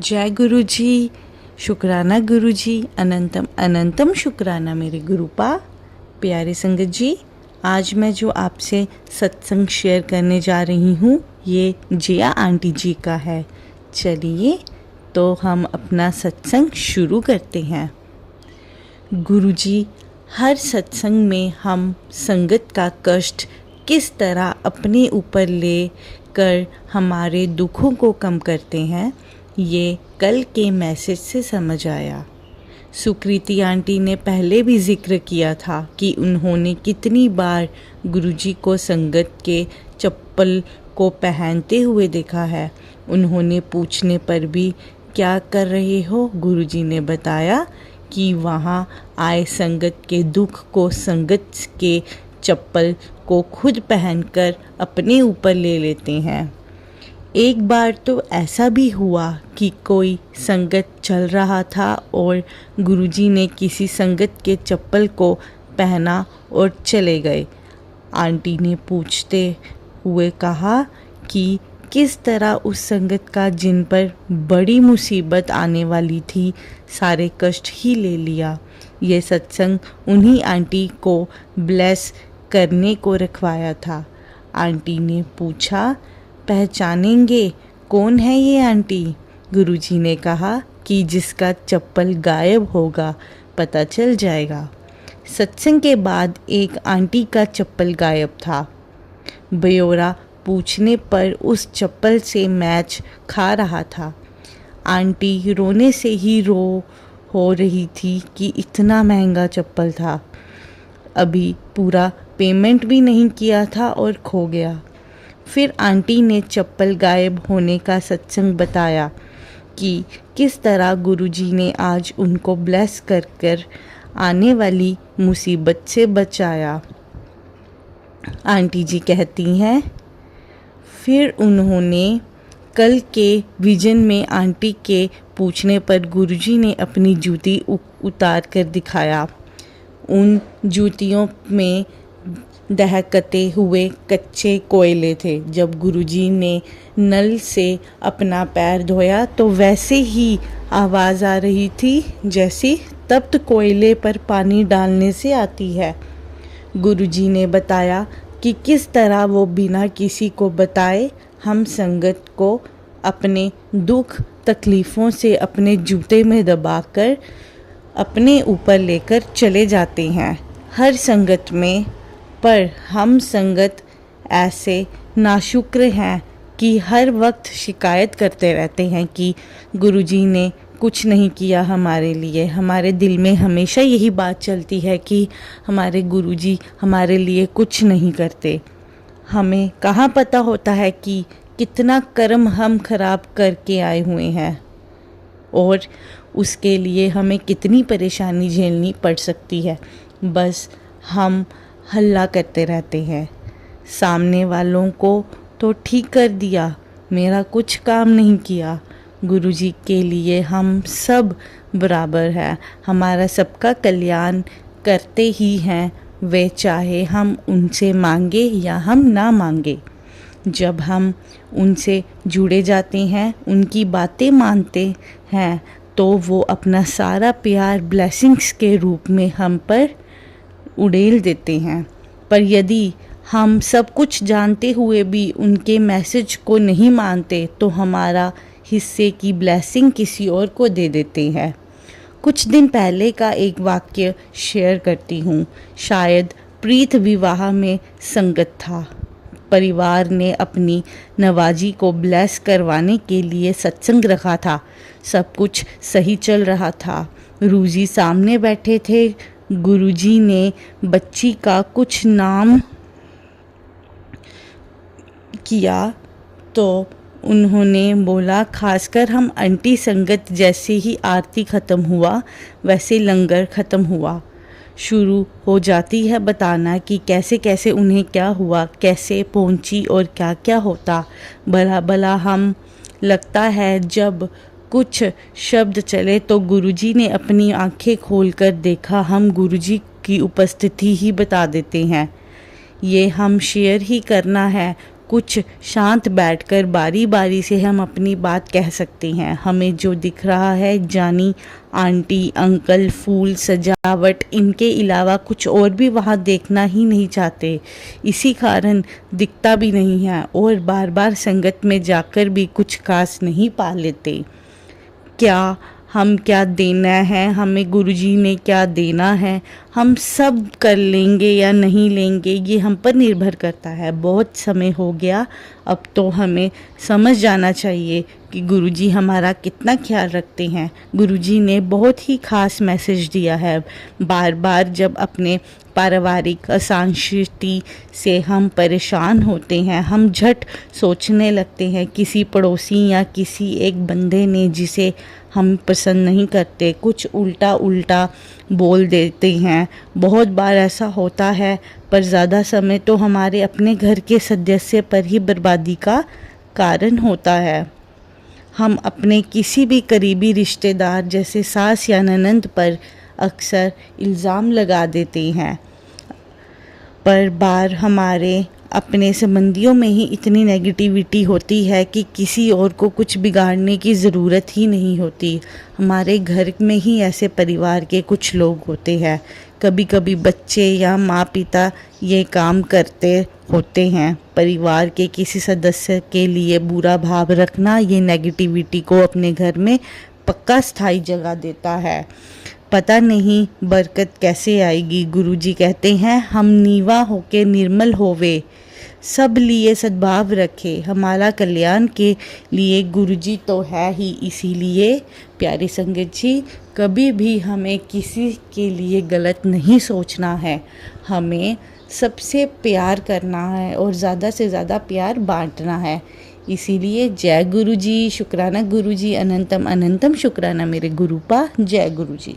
जय गुरु जी, शुक्राना गुरु जी, अनंतम अनंतम शुक्राना मेरे गुरुपा। प्यारे संगत जी, आज मैं जो आपसे सत्संग शेयर करने जा रही हूँ ये जिया आंटी जी का है। चलिए तो हम अपना सत्संग शुरू करते हैं। गुरु जी, हर सत्संग में हम संगत का कष्ट किस तरह अपने ऊपर ले कर हमारे दुखों को कम करते हैं, ये कल के मैसेज से समझ आया। सुकृति आंटी ने पहले भी जिक्र किया था कि उन्होंने कितनी बार गुरुजी को संगत के चप्पल को पहनते हुए देखा है। उन्होंने पूछने पर भी क्या कर रहे हो, गुरुजी ने बताया कि वहाँ आए संगत के दुख को संगत के चप्पल को खुद पहनकर अपने ऊपर ले लेते हैं। एक बार तो ऐसा भी हुआ कि कोई संगत चल रहा था और गुरुजी ने किसी संगत के चप्पल को पहना और चले गए। आंटी ने पूछते हुए कहा कि किस तरह उस संगत का जिन पर बड़ी मुसीबत आने वाली थी सारे कष्ट ही ले लिया। ये सत्संग उन्हीं आंटी को ब्लेस करने को रखवाया था। आंटी ने पूछा, पहचानेंगे कौन है ये आंटी? गुरुजी ने कहा कि जिसका चप्पल गायब होगा पता चल जाएगा। सत्संग के बाद एक आंटी का चप्पल गायब था। ब्यौरा पूछने पर उस चप्पल से मैच खा रहा था। आंटी रोने से ही हो रही थी कि इतना महंगा चप्पल था, अभी पूरा पेमेंट भी नहीं किया था और खो गया। फिर आंटी ने चप्पल गायब होने का सत्संग बताया कि किस तरह गुरुजी ने आज उनको ब्लेस कर कर आने वाली मुसीबत से बचाया। आंटी जी कहती हैं, फिर उन्होंने कल के विजन में आंटी के पूछने पर गुरुजी ने अपनी जूती उतार कर दिखाया। उन जूतियों में दहकते हुए कच्चे कोयले थे। जब गुरुजी ने नल से अपना पैर धोया तो वैसे ही आवाज़ आ रही थी जैसी तप्त कोयले पर पानी डालने से आती है। गुरुजी ने बताया कि किस तरह वो बिना किसी को बताए हम संगत को अपने दुख तकलीफ़ों से अपने जूते में दबाकर अपने ऊपर लेकर चले जाते हैं हर संगत में। पर हम संगत ऐसे नाशुक्र हैं कि हर वक्त शिकायत करते रहते हैं कि गुरुजी ने कुछ नहीं किया हमारे लिए। हमारे दिल में हमेशा यही बात चलती है कि हमारे गुरुजी हमारे लिए कुछ नहीं करते। हमें कहाँ पता होता है कि कितना कर्म हम खराब करके आए हुए हैं और उसके लिए हमें कितनी परेशानी झेलनी पड़ सकती है। बस हम हल्ला करते रहते हैं, सामने वालों को तो ठीक कर दिया, मेरा कुछ काम नहीं किया। गुरुजी के लिए हम सब बराबर हैं, हमारा सबका कल्याण करते ही हैं, वे चाहे हम उनसे मांगे या हम ना मांगे। जब हम उनसे जुड़े जाते हैं, उनकी बातें मानते हैं, तो वो अपना सारा प्यार ब्लेसिंग्स के रूप में हम पर उड़ेल देते हैं। पर यदि हम सब कुछ जानते हुए भी उनके मैसेज को नहीं मानते तो हमारा हिस्से की ब्लेसिंग किसी और को दे देते हैं। कुछ दिन पहले का एक वाक्य शेयर करती हूँ। शायद प्रीत विवाह में संगत था। परिवार ने अपनी नवाजी को ब्लेस करवाने के लिए सत्संग रखा था। सब कुछ सही चल रहा था। रूजी सामने बैठे थे। गुरुजी ने बच्ची का कुछ नाम किया तो उन्होंने बोला, खासकर हम आंटी संगत जैसे ही आरती ख़त्म हुआ वैसे लंगर ख़त्म हुआ। शुरू हो जाती है बताना कि कैसे कैसे उन्हें क्या हुआ, कैसे पहुंची और क्या क्या होता। भला भला हम लगता है जब कुछ शब्द चले तो गुरुजी ने अपनी आंखें खोलकर देखा, हम गुरुजी की उपस्थिति ही बता देते हैं। ये हम शेयर ही करना है, कुछ शांत बैठकर बारी बारी से हम अपनी बात कह सकते हैं। हमें जो दिख रहा है जानी, आंटी, अंकल, फूल, सजावट, इनके अलावा कुछ और भी वहाँ देखना ही नहीं चाहते। इसी कारण दिखता भी नहीं है और बार बार संगत में जाकर भी कुछ खास नहीं पा लेते। क्या देना है, हमें गुरुजी ने क्या देना है, हम सब कर लेंगे या नहीं लेंगे, ये हम पर निर्भर करता है। बहुत समय हो गया, अब तो हमें समझ जाना चाहिए कि गुरुजी हमारा कितना ख्याल रखते हैं। गुरुजी ने बहुत ही खास मैसेज दिया है। बार बार जब अपने पारिवारिक अशांति से हम परेशान होते हैं, हम झट सोचने लगते हैं किसी पड़ोसी या किसी एक बंदे ने जिसे हम पसंद नहीं करते कुछ उल्टा बोल देते हैं। बहुत बार ऐसा होता है, पर ज़्यादा समय तो हमारे अपने घर के सदस्य पर ही बर्बादी का कारण होता है। हम अपने किसी भी करीबी रिश्तेदार जैसे सास या ननंद पर अक्सर इल्ज़ाम लगा देते हैं, पर बार हमारे अपने संबंधियों में ही इतनी नेगेटिविटी होती है कि किसी और को कुछ बिगाड़ने की ज़रूरत ही नहीं होती। हमारे घर में ही ऐसे परिवार के कुछ लोग होते हैं। कभी कभी बच्चे या माँ पिता ये काम करते होते हैं। परिवार के किसी सदस्य के लिए बुरा भाव रखना ये नेगेटिविटी को अपने घर में पक्का स्थायी जगह देता है। पता नहीं बरकत कैसे आएगी। गुरुजी कहते हैं हम नीवा होके निर्मल होवे, सब लिए सद्भाव रखे, हमारा कल्याण के लिए गुरुजी तो है ही। इसीलिए प्यारी संगत जी, कभी भी हमें किसी के लिए गलत नहीं सोचना है। हमें सबसे प्यार करना है और ज़्यादा से ज़्यादा प्यार बांटना है। इसीलिए जय गुरुजी, शुक्राना गुरुजी, अनंतम अनंतम शुक्राना मेरे गुरुपा। जय गुरुजी।